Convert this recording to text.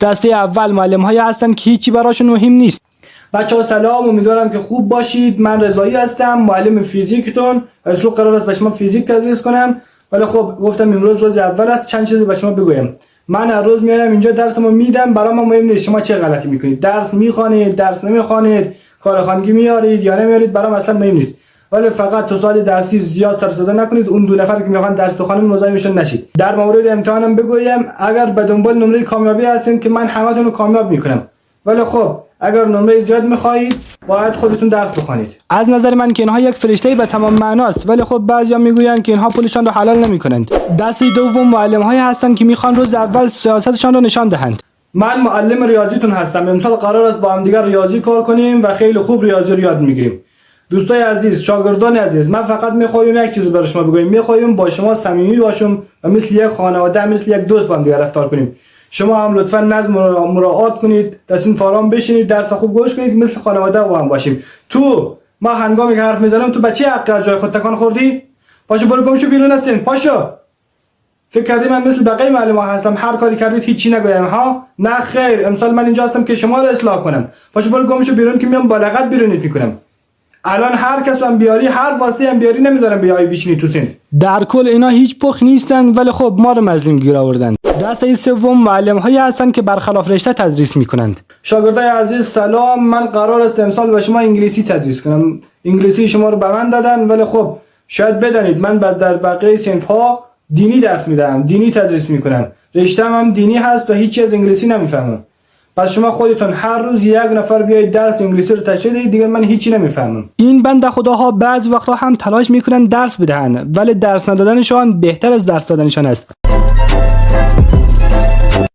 دسته اول معلم‌هایی هستن که هیچی براشون مهم نیست. بچه‌ها سلام، امیدوارم که خوب باشید. من رضایی هستم، معلم فیزیکتون. اصلا قرار است به شما فیزیک تدریس کنم، ولی خب گفتم امروز روز اول است چند چیزی به شما بگویم. من هر روز میایم اینجا درسمو میدم، برام مهم نیست شما چه غلطی میکنید، درس میخوانید، درس نمیخوانید، کار خانگی میارید یا نمیارید، برام اصلا مهم نیست. ولی فقط تو سال درسی زیاد سر صدا نکنید، اون دو نفر که میخوان درس بخونن مزاحمشون نشید. در مورد امتحانم بگویم، اگر به دنبال نمره کامیابی هستین که من همتون رو کامیاب میکنم، ولی خب اگر نمره زیاد میخواهید باید خودتون درس بخونید. از نظر من که اینها یک فرشته به تمام معناست، ولی خب بعضیا میگویند که اینها پولشان رو حلال نمیکنند. دسته دوم معلم‌هایی هستند که میخوان روز اول سیاستشان رو نشان دهند. من معلم ریاضیتون هستم. امسال قرار است با هم دیگر ریاضی کار کنیم و خیلی خوب ریاضی رو یاد میگیریم. دوستای عزیز، شاگردان عزیز، من فقط میخوایم یک چیز برای شما بگویم. میخوایم با شما صمیمی باشیم و مثل یک خانواده، مثل یک دوست با هم دیگر رفتار کنیم. شما هم لطفا نظم رو مراعات کنید، دستین فارام بشینید، درس خوب گوش کنید، مثل خانواده با هم باشیم. تو ما هنگامی که حرف میزنم تو بچه حق جای خود تکان خوردی؟ پاشو برو گم شو بیرون هستین، پاشو. فکر کردی من مثل بقیه معلم‌ها هستم هر کاری کردید هیچی نگویم ها؟ نه خیر، امسال من اینجا هستم که شما رو اصلاح کنم. پاشو برو گم شو بیرون که میام با لغت بیرونت میکنم. الان هر کس هم بیاری، هر واسطه هم بیاری، نمیذارم بیای بشینی تو صنف. در کل اینا هیچ پخ نیستن، ولی خب ما رو مظلوم گیر آوردن. دسته سوم معلم‌هایی هستند که برخلاف رشته تدریس میکنند. شاگردای عزیز سلام، من قرار است امسال به شما انگلیسی تدریس کنم. انگلیسی شما رو به من دادن، ولی خب شاید بدانید من در بقیه صنف‌ها دینی درس میدم، دینی تدریس میکنم. رشته‌ام هم دینی هست و هیچی از انگلیسی نمیفهمم. پس شما خودتون هر روز یک نفر بیاید درس انگلیسی رو تشریح دهید، دیگه من هیچی نمیفهمم. این بنده خداها بعض وقتا هم تلاش میکنن درس بدهن، ولی درس ندادنشان بهتر از درس دادنشان است.